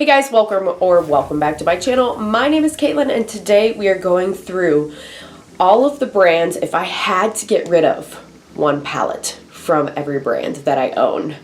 Hey guys, welcome back to my channel. My name is Caitlin and today we are going through all of the brands if I had to get rid of one palette from every brand that I own.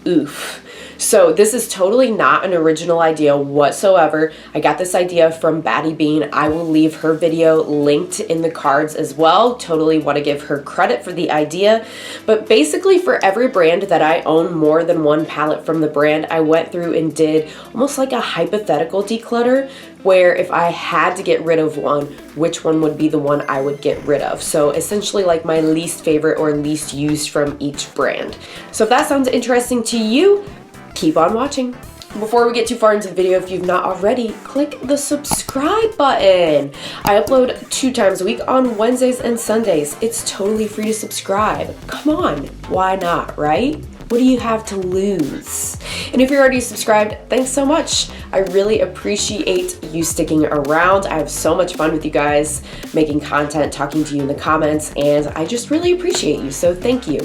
Oof. So this is totally not an original idea whatsoever. I got this idea from Batty Bean. I will leave her video linked in the cards as well. Totally want to give her credit for the idea. But basically for every brand that I own more than one palette from the brand, I went through and did almost like a hypothetical declutter where if I had to get rid of one, which one would be the one I would get rid of. So essentially like my least favorite or least used from each brand. So if that sounds interesting to you, keep on watching. Before we get too far into the video, if you've not already, click the subscribe button. I upload 2 times a week on Wednesdays and Sundays. It's totally free to subscribe. Come on, why not, right? What do you have to lose? And if you're already subscribed, thanks so much. I really appreciate you sticking around. I have so much fun with you guys, making content, talking to you in the comments, and I just really appreciate you, so thank you.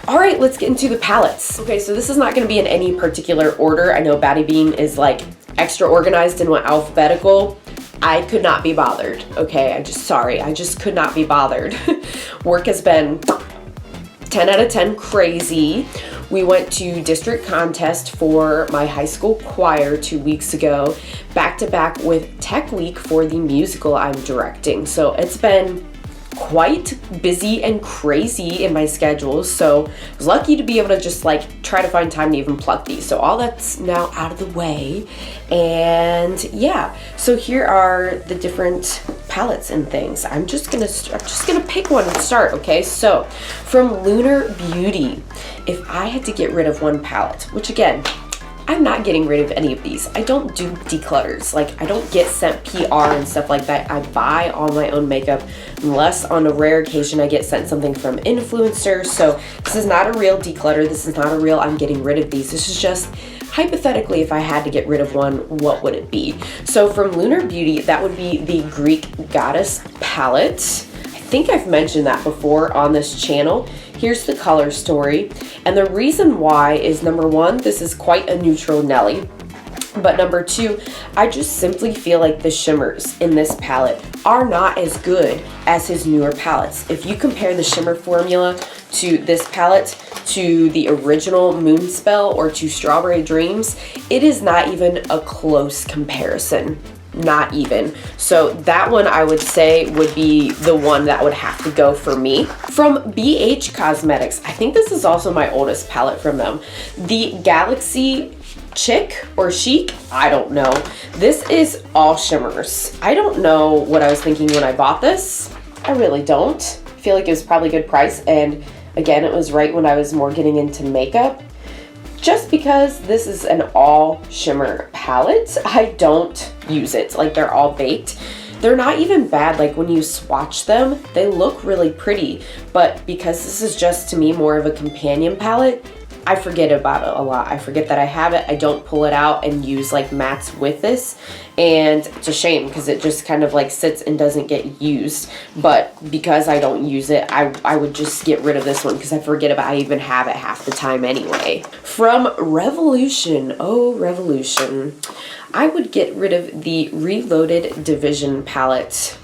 All right, let's get into the palettes. Okay, so this is not gonna be in any particular order. I know Batty Bean is like extra organized and went alphabetical. I could not be bothered, okay? I just could not be bothered. Work has been 10 out of 10 crazy. We went to district contest for my high school choir 2 weeks ago, back to back with Tech Week for the musical I'm directing. So it's been quite busy and crazy in my schedule, so I was lucky to be able to just like try to find time to even pluck these. So all that's now out of the way, and yeah, so here are the different palettes and things. I'm just gonna pick one and start. Okay, so from Lunar Beauty, if I had to get rid of one palette, which again, I'm not getting rid of any of these. I don't do declutters. Like, I don't get sent PR and stuff like that. I buy all my own makeup, unless on a rare occasion I get sent something from influencers. So this is not a real declutter. This is not a real I'm getting rid of these. This is just hypothetically, if I had to get rid of one, what would it be? So from Lunar Beauty, that would be the Greek Goddess palette. I think I've mentioned that before on this channel. Here's the color story, and the reason why is number 1, this is quite a neutral Nelly, but number 2, I just simply feel like the shimmers in this palette are not as good as his newer palettes. If you compare the shimmer formula to this palette, to the original Moonspell, or to Strawberry Dreams, it is not even a close comparison. Not even. So that one I would say would be the one that would have to go for me. From BH Cosmetics, I think this is also my oldest palette from them. The Galaxy Chic or Chic, I don't know. This is all shimmers. I don't know what I was thinking when I bought this. I really don't. I feel like it was probably a good price, and again, it was right when I was more getting into makeup. Just because this is an all shimmer palette, I don't use it. Like, they're all baked. They're not even bad. Like, when you swatch them, they look really pretty. But because this is just, to me, more of a companion palette, I forget about it a lot. I forget that I have it. I don't pull it out and use like mattes with this, and it's a shame because it just kind of like sits and doesn't get used. But because I don't use it, I would just get rid of this one because I forget about I even have it half the time anyway. From Revolution, oh Revolution, I would get rid of the Reloaded Division palette.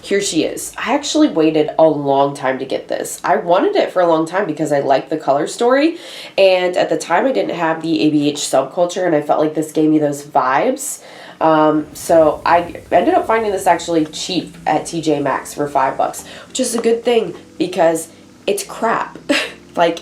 Here she is. I actually waited a long time to get this. I wanted it for a long time because I liked the color story, and at the time I didn't have the ABH subculture, and I felt like this gave me those vibes. So I ended up finding this actually cheap at TJ Maxx for $5, which is a good thing because it's crap. Like,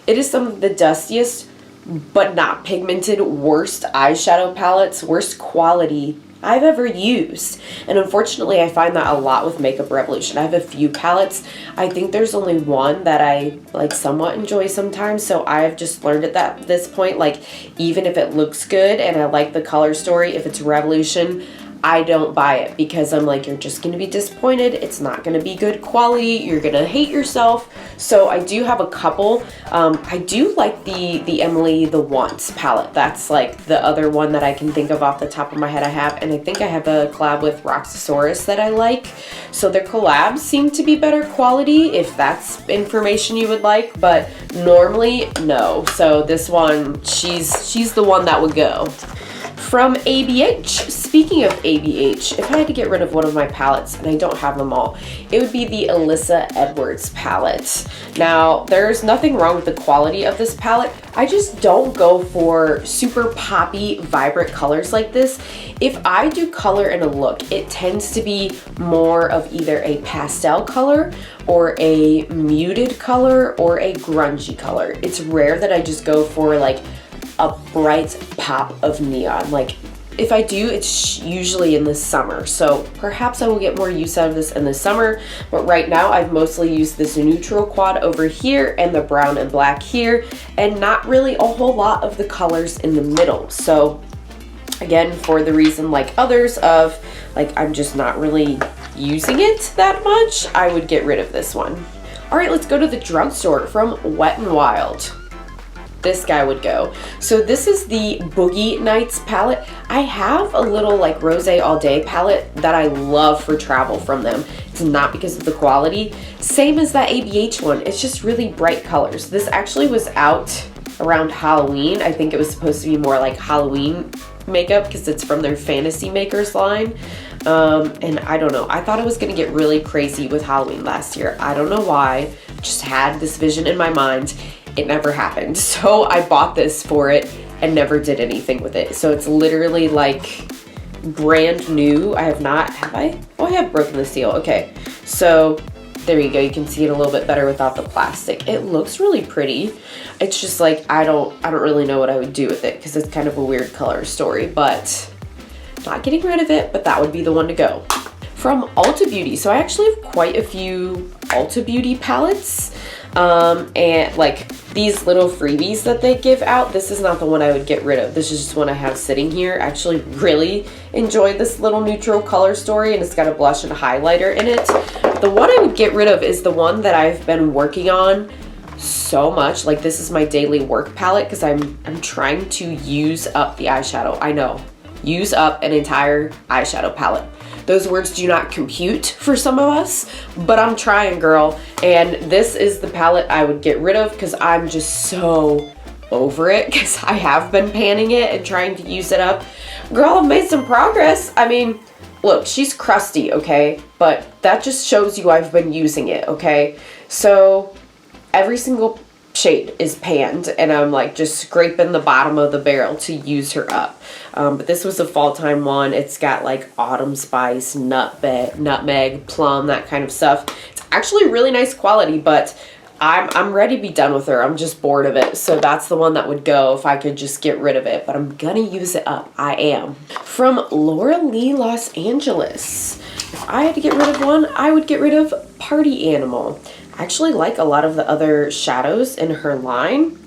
it is some of the dustiest but not pigmented worst eyeshadow palettes, worst quality I've ever used. And unfortunately, I find that a lot with Makeup Revolution. I have a few palettes. I think there's only one that I like somewhat enjoy sometimes. So I've just learned at this point, like, even if it looks good and I like the color story, if it's Revolution, I don't buy it because I'm like, you're just going to be disappointed. It's not going to be good quality. You're going to hate yourself. So I do have a couple. I do like the Emily the Once palette. That's like the other one that I can think of off the top of my head I have. And I think I have a collab with Roxasaurus that I like. So their collabs seem to be better quality if that's information you would like. But normally, no. So this one, she's the one that would go. From ABH, speaking of ABH, if I had to get rid of one of my palettes, and I don't have them all, it would be the Alyssa Edwards palette. Now, there's nothing wrong with the quality of this palette. I just don't go for super poppy, vibrant colors like this. If I do color in a look, it tends to be more of either a pastel color or a muted color or a grungy color. It's rare that I just go for like a bright pop of neon. Like if I do, it's usually in the summer. So perhaps I will get more use out of this in the summer. But right now I've mostly used this neutral quad over here and the brown and black here, and not really a whole lot of the colors in the middle. So again, for the reason like others of like I'm just not really using it that much, I would get rid of this one. All right, let's go to the drugstore. From Wet n Wild, this guy would go. So this is the Boogie Nights palette. I have a little like Rosé All Day palette that I love for travel from them. It's not because of the quality. Same as that ABH one. It's just really bright colors. This actually was out around Halloween. I think it was supposed to be more like Halloween makeup because it's from their Fantasy Makers line. And I don't know. I thought it was going to get really crazy with Halloween last year. I don't know why. Just had this vision in my mind. It never happened. So I bought this for it and never did anything with it. So it's literally like brand new. I have not, have I? Oh, I have broken the seal. Okay. So there you go. You can see it a little bit better without the plastic. It looks really pretty. It's just like, I don't really know what I would do with it because it's kind of a weird color story, but not getting rid of it, but that would be the one to go. From Ulta Beauty. So I actually have quite a few Ulta Beauty palettes. And like these little freebies that they give out, this is not the one I would get rid of. This is just one I have sitting here. I actually really enjoyed this little neutral color story, and it's got a blush and a highlighter in it. The one I would get rid of is the one that I've been working on so much. Like this is my daily work palette because I'm trying to use up the eyeshadow. I know, use up an entire eyeshadow palette. Those words do not compute for some of us, but I'm trying, girl. And this is the palette I would get rid of because I'm just so over it because I have been panning it and trying to use it up. Girl, I've made some progress. I mean, look, she's crusty, okay? But that just shows you I've been using it, okay? So every single shade is panned and I'm like just scraping the bottom of the barrel to use her up. But this was a fall time one. It's got like autumn spice, nutmeg, plum, that kind of stuff. It's actually really nice quality, but I'm ready to be done with her. I'm just bored of it. So that's the one that would go if I could just get rid of it, but I'm gonna use it up. I am. From Laura Lee Los Angeles. If I had to get rid of one, I would get rid of Party Animal. I actually like a lot of the other shadows in her line.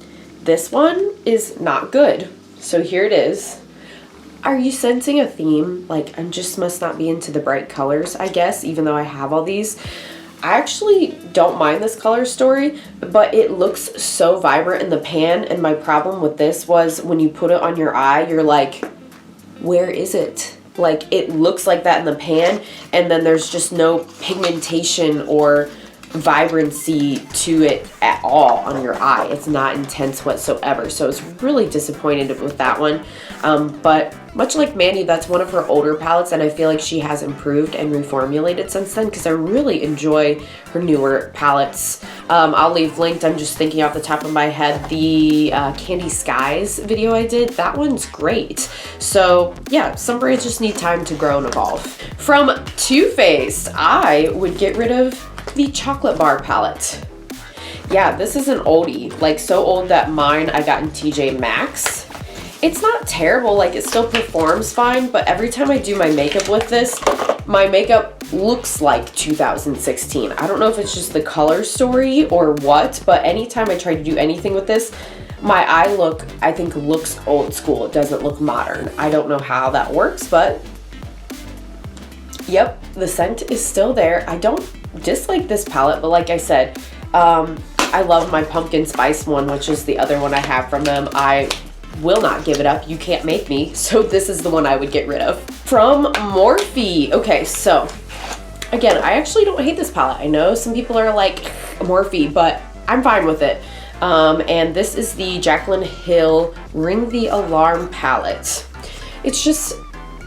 This one is not good. So here it is. Are you sensing a theme? Like I just must not be into the bright colors, I guess, even though I have all these. I actually don't mind this color story, but it looks so vibrant in the pan, and my problem with this was when you put it on your eye, you're like, where is it? Like it looks like that in the pan, and then there's just no pigmentation or vibrancy to it at all on your eye. It's not intense whatsoever, so I was really disappointed with that one. But much like Mandy, that's one of her older palettes, and I feel like she has improved and reformulated since then because I really enjoy her newer palettes. I'll leave linked, I'm just thinking off the top of my head, the Candy Skies video I did. That one's great. So yeah, some brands just need time to grow and evolve. From Too Faced, I would get rid of the Chocolate Bar palette. Yeah, this is an oldie, like so old that mine I got in TJ Maxx. It's not terrible, like it still performs fine, but every time I do my makeup with this, my makeup looks like 2016. I don't know if it's just the color story or what, but anytime I try to do anything with this, my eye look, I think, looks old school. It doesn't look modern. I don't know how that works, but yep, the scent is still there. I don't dislike this palette, but like I said, I love my pumpkin spice one, which is the other one I have from them. I will not give it up. You can't make me. So this is the one I would get rid of. From Morphe. Okay, so again, I actually don't hate this palette. I know some people are like Morphe, but I'm fine with it. And this is the Jaclyn Hill Ring the Alarm palette. It's just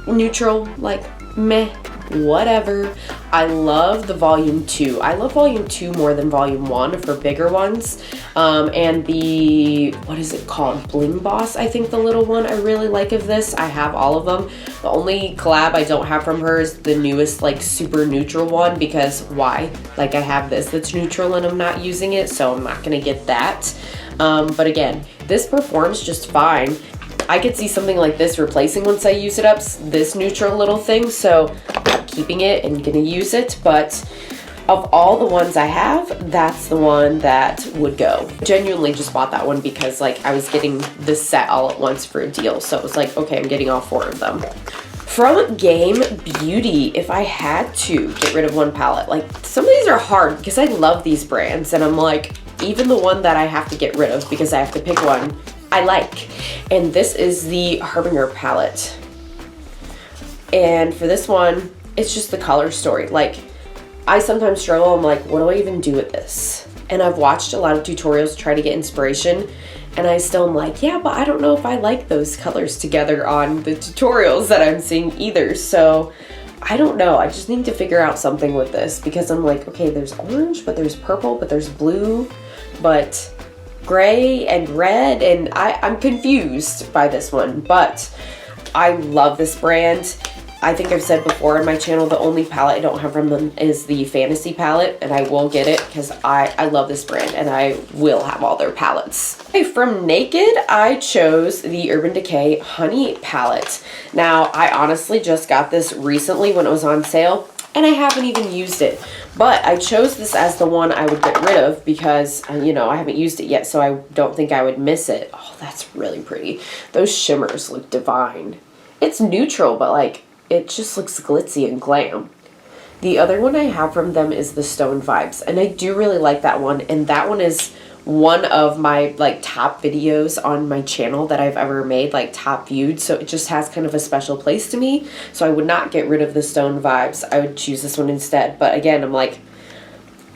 neutral, like meh, whatever. I love the volume 2. I love volume 2 more than volume 1 for bigger ones. And the, what is it called? Bling Boss, I think the little one I really like of this. I have all of them. The only collab I don't have from her is the newest, like, super neutral one, because why? Like, I have this that's neutral and I'm not using it, so I'm not gonna get that. But again, this performs just fine. I could see something like this replacing once I use it up, this neutral little thing, so I'm keeping it and gonna use it. But of all the ones I have, that's the one that would go. Genuinely just bought that one because, like, I was getting this set all at once for a deal, so it was like, okay, I'm getting all 4 of them. From Game Beauty, if I had to get rid of one palette, like, some of these are hard because I love these brands, and I'm like, even the one that I have to get rid of because I have to pick one, I like. And this is the Harbinger palette. And for this one, it's just the color story. Like, I sometimes struggle. I'm like, what do I even do with this? And I've watched a lot of tutorials to try to get inspiration, and I still am like, yeah, but I don't know if I like those colors together on the tutorials that I'm seeing either. So I don't know. I just need to figure out something with this, because I'm like, okay, there's orange, but there's purple, but there's blue, but gray and red, and I'm confused by this one. But I love this brand. I think I've said before on my channel, the only palette I don't have from them is the Fantasy palette, and I will get it because I love this brand and I will have all their palettes. Okay, from Naked, I chose the Urban Decay Honey palette. Now, I honestly just got this recently when it was on sale, and I haven't even used it. But I chose this as the one I would get rid of because, you know, I haven't used it yet, so I don't think I would miss it. Oh, that's really pretty. Those shimmers look divine. It's neutral, but, like, it just looks glitzy and glam. The other one I have from them is the Stone Vibes, and I do really like that one, and that one is one of my, like, top videos on my channel that I've ever made, like, top viewed, so it just has kind of a special place to me. So I would not get rid of the Stone Vibes. I would choose this one instead. But again, I'm like,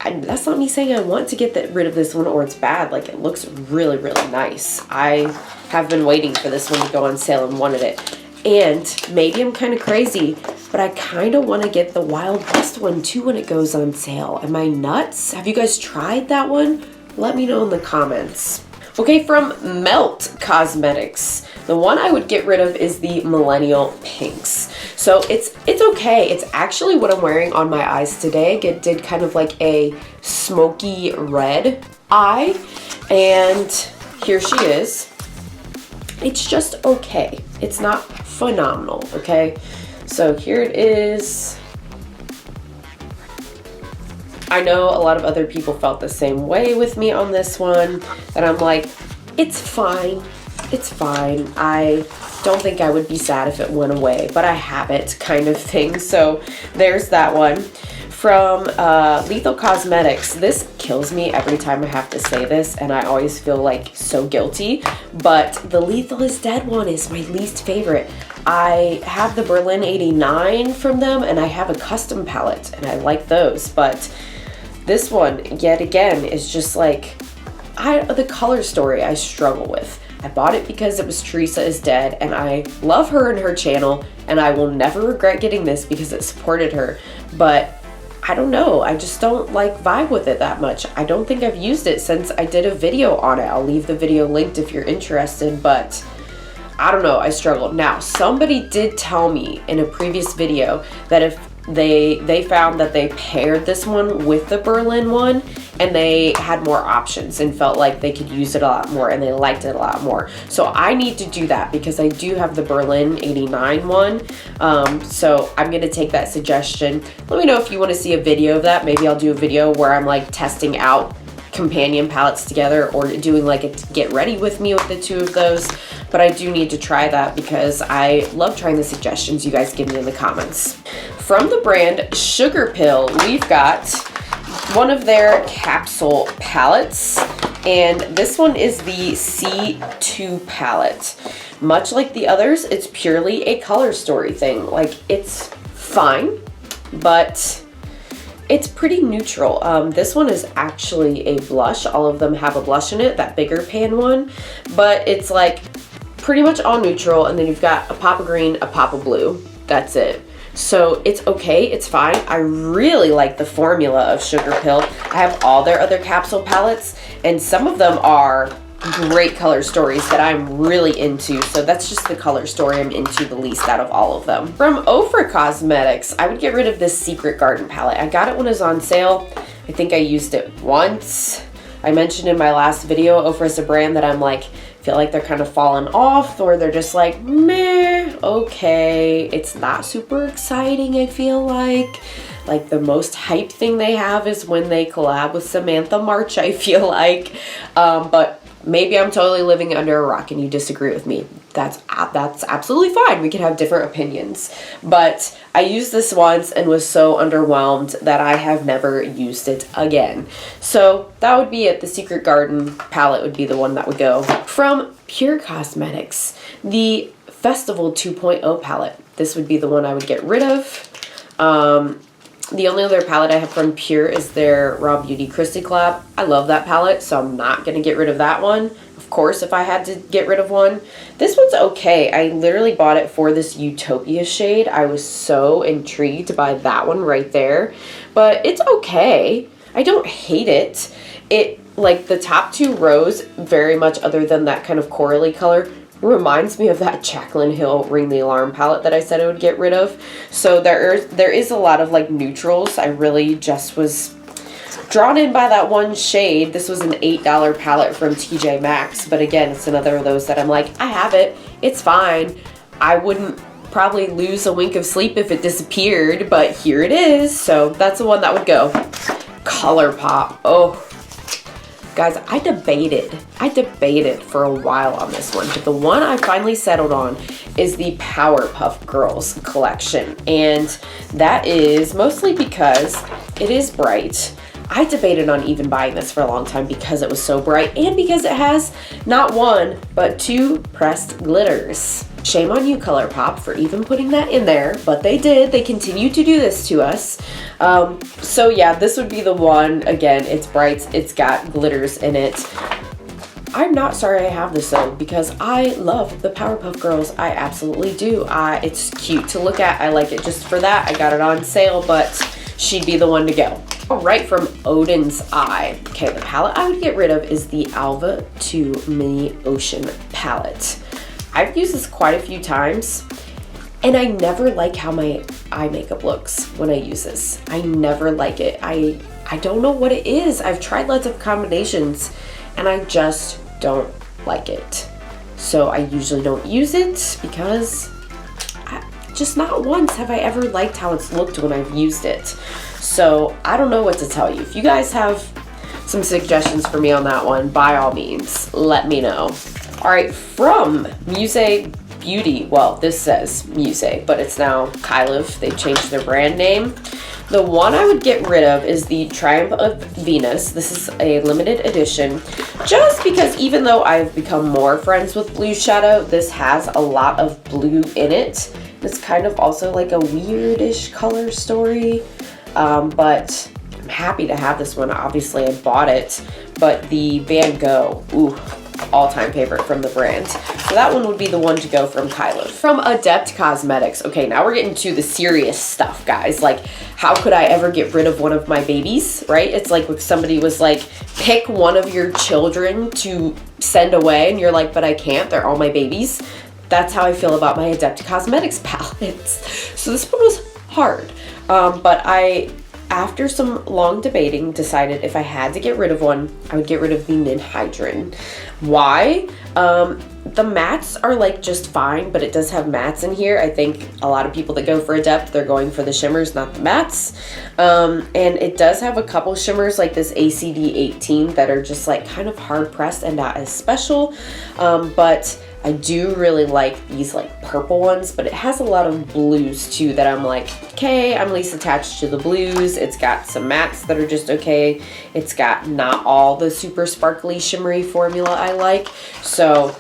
that's not me saying I want to get rid of this one or it's bad. Like, it looks really, really nice. I have been waiting for this one to go on sale and wanted it. And maybe I'm kind of crazy, but I kind of want to get the Wild West one too when it goes on sale. Am I nuts? Have you guys tried that one? Let me know in the comments. Okay, from Melt Cosmetics, the one I would get rid of is the Millennial Pinx. So it's okay. It's actually what I'm wearing on my eyes today. It did kind of like a smoky red eye, and here she is. It's just okay. It's not phenomenal, okay? So here it is. I know a lot of other people felt the same way with me on this one, that I'm like, it's fine. It's fine. I don't think I would be sad if it went away, but I have it, kind of thing. So there's that one. From Lethal Cosmetics, this kills me every time I have to say this, and I always feel like so guilty, but the Lethal is Dead one is my least favorite. I have the Berlin 89 from them, and I have a custom palette, and I like those, but this one, yet again, is just like, the color story I struggle with. I bought it because it was Teresa is Dead, and I love her and her channel, and I will never regret getting this because it supported her, but I don't know, I just don't like vibe with it that much. I don't think I've used it since I did a video on it. I'll leave the video linked if you're interested, but I don't know, I struggle. Now, somebody did tell me in a previous video that if they found that they paired this one with the Berlin one and they had more options and felt like they could use it a lot more and they liked it a lot more. So I need to do that because I do have the Berlin 89 one. So I'm gonna take that suggestion. Let me know if you want to see a video of that. Maybe I'll do a video where I'm like testing out companion palettes together or doing like a get ready with me with the two of those. But I do need to try that because I love trying the suggestions you guys give me in the comments. From the brand Sugar Pill, we've got one of their capsule palettes, and this one is the C2 palette. Much like the others, it's purely a color story thing. Like, it's fine, but it's pretty neutral. This one is actually a blush. All of them have a blush in it, that bigger pan one, but it's like pretty much all neutral, and then you've got a pop of green, a pop of blue. That's it. So it's okay, it's fine. I really like the formula of Sugar Pill. I have all their other capsule palettes, and some of them are great color stories that I'm really into. So that's just the color story I'm into the least out of all of them. From Ofra Cosmetics, I would get rid of this Secret Garden palette. I got it when it was on sale. I think I used it once. I mentioned in my last video, Ofra is a brand that I'm like, feel like they're kind of falling off, or they're just like, meh, okay. It's not super exciting, I feel like. Like the most hype thing they have is when they collab with Samantha March, I feel like. But maybe I'm totally living under a rock and you disagree with me. That's absolutely fine. We can have different opinions. But I used this once and was so underwhelmed that I have never used it again. So that would be it. The Secret Garden palette would be the one that would go. From Pure Cosmetics, the Festival 2.0 palette. This would be the one I would get rid of. The only other palette I have from Pure is their Raw Beauty Christy collab. I love that palette, so I'm not going to get rid of that one. Of course, if I had to get rid of one. This one's okay. I literally bought it for this Utopia shade. I was so intrigued by that one right there. But it's okay. I don't hate it. It, like the top two rows, very much other than that kind of corally color, reminds me of that Jaclyn Hill Ring the Alarm palette that I said I would get rid of. So there is a lot of like neutrals. I really just was drawn in by that one shade. This was an $8 palette from TJ Maxx, but again, it's another of those that I'm like, I have it, it's fine. I wouldn't probably lose a wink of sleep if it disappeared, but here it is. So that's the one that would go. ColourPop. Oh, guys, I debated for a while on this one, but the one I finally settled on is the Powerpuff Girls collection, and that is mostly because it is bright. I debated on even buying this for a long time because it was so bright and because it has not one, but two pressed glitters. Shame on you, ColourPop, for even putting that in there, but they did. They continue to do this to us. So yeah, this would be the one. Again, it's bright. It's got glitters in it. I'm not sorry I have this though, because I love the Powerpuff Girls. I absolutely do. It's cute to look at. I like it just for that. I got it on sale, but she'd be the one to go. All right, from Odin's Eye. Okay, the palette I would get rid of is the Alva 2 Mini Ocean palette. I've used this quite a few times, and I never like how my eye makeup looks when I use this. I never like it. I don't know what it is. I've tried lots of combinations, and I just don't like it. So I usually don't use it because just not once have I ever liked how it's looked when I've used it. So I don't know what to tell you. If you guys have some suggestions for me on that one, by all means, let me know. All right, from Muse Beauty, well, this says Muse, but it's now Kyliv. They changed their brand name. The one I would get rid of is the Triumph of Venus. This is a limited edition, just because even though I've become more friends with blue shadow, this has a lot of blue in it. It's kind of also like a weirdish color story, but I'm happy to have this one. Obviously, I bought it, but the Van Gogh, ooh, all-time favorite from the brand. So that one would be the one to go from Kylo. From Adept Cosmetics. Okay, now we're getting to the serious stuff, guys. Like, how could I ever get rid of one of my babies, right? It's like if somebody was like, pick one of your children to send away, and you're like, but I can't, they're all my babies. That's how I feel about my Adept Cosmetics palettes. So this one was hard, but after some long debating, decided if I had to get rid of one, I would get rid of the Ninhydrin. Why? The mattes are like just fine, but it does have mattes in here. I think a lot of people that go for Adept, they're going for the shimmers, not the mattes. And it does have a couple shimmers like this ACD18 that are just like kind of hard pressed and not as special. But I do really like these like purple ones, but it has a lot of blues too that I'm like, okay, I'm least attached to the blues. It's got some mattes that are just okay. It's got not all the super sparkly shimmery formula I like. So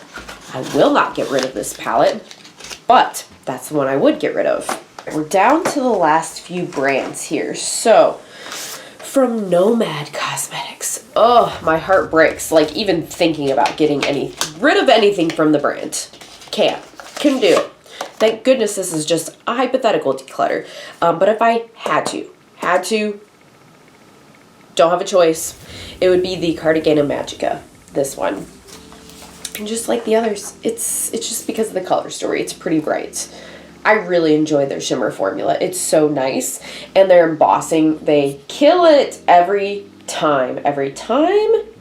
I will not get rid of this palette, but that's the one I would get rid of. We're down to the last few brands here. So from Nomad Cosmetics. Oh, my heart breaks, like even thinking about getting rid of anything from the brand. Couldn't do it. Thank goodness this is just a hypothetical declutter. But if I had to, don't have a choice, it would be the Cardigan Magica, this one. And just like the others, it's just because of the color story. It's pretty bright. I really enjoy their shimmer formula. It's so nice. And their embossing, they kill it every time.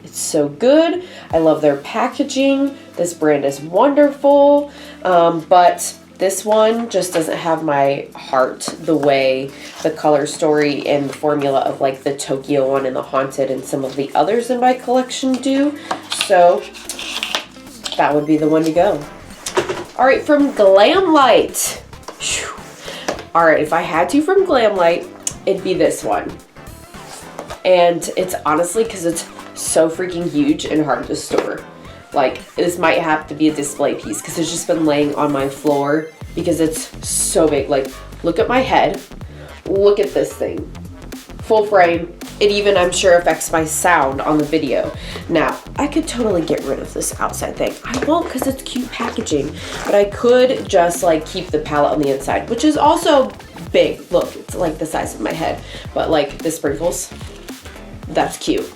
It's so good. I love their packaging. This brand is wonderful. But this one just doesn't have my heart the way the color story and the formula of like the Tokyo one and the Haunted and some of the others in my collection do. So that would be the one to go. All right, from Glamlight. All right, if I had to from Glamlight, it'd be this one. And it's honestly because it's so freaking huge and hard to store. Like, this might have to be a display piece because it's just been laying on my floor because it's so big. Like, look at my head. Look at this thing. Full frame. It even, I'm sure, affects my sound on the video. Now, I could totally get rid of this outside thing. I won't because it's cute packaging. But I could just, like, keep the palette on the inside, which is also big. Look, it's like the size of my head. But, like, the sprinkles, that's cute.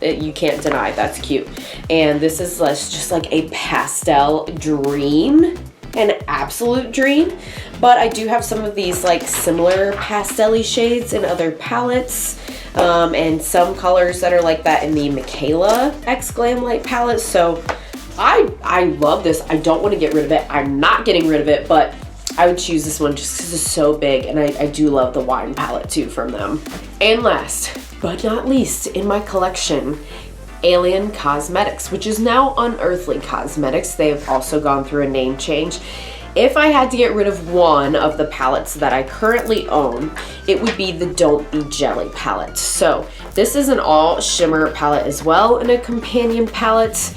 You can't deny that's cute. And this is just like a pastel dream, an absolute dream. But I do have some of these like similar pastel-y shades in other palettes, and some colors that are like that in the Michaela X Glamlight palette. So I love this. I don't want to get rid of it. I'm not getting rid of it, but I would choose this one just because it's so big, and I do love the wine palette too from them. And last but not least in my collection, Alien Cosmetics, which is now Unearthly Cosmetics. They have also gone through a name change. If I had to get rid of one of the palettes that I currently own, it would be the Don't Be Jelly palette. So this is an all shimmer palette as well, and a companion palette.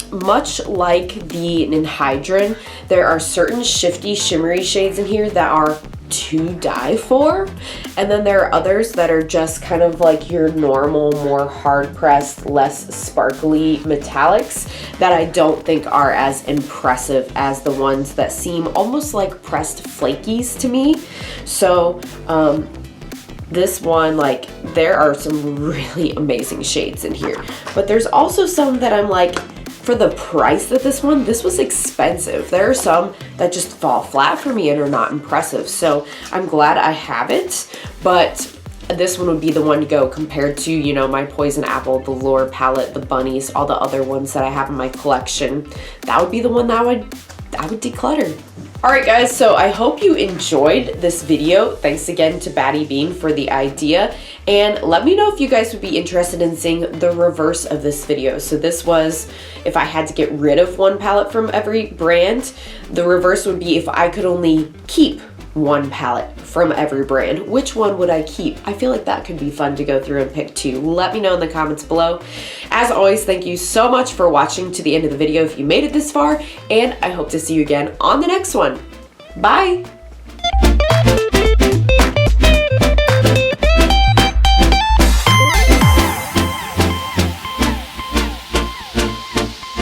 Much like the Ninhydrin, there are certain shifty shimmery shades in here that are to die for, and then there are others that are just kind of like your normal, more hard pressed, less sparkly metallics that I don't think are as impressive as the ones that seem almost like pressed flakies to me. So this one, like, there are some really amazing shades in here, but there's also some that I'm like, for the price that this was expensive. There are some that just fall flat for me and are not impressive. So I'm glad I have it, but this one would be the one to go compared to, you know, my Poison Apple, the Lure palette, the Bunnies, all the other ones that I have in my collection. That would be the one that I would declutter. All right, guys, so I hope you enjoyed this video. Thanks again to Batty Bean for the idea. And let me know if you guys would be interested in seeing the reverse of this video. So this was, if I had to get rid of one palette from every brand, the reverse would be if I could only keep one palette from every brand, which one would I keep? I feel like that could be fun to go through and pick too. Let me know in the comments below. As always, thank you so much for watching to the end of the video if you made it this far, and I hope to see you again on the next one. Bye!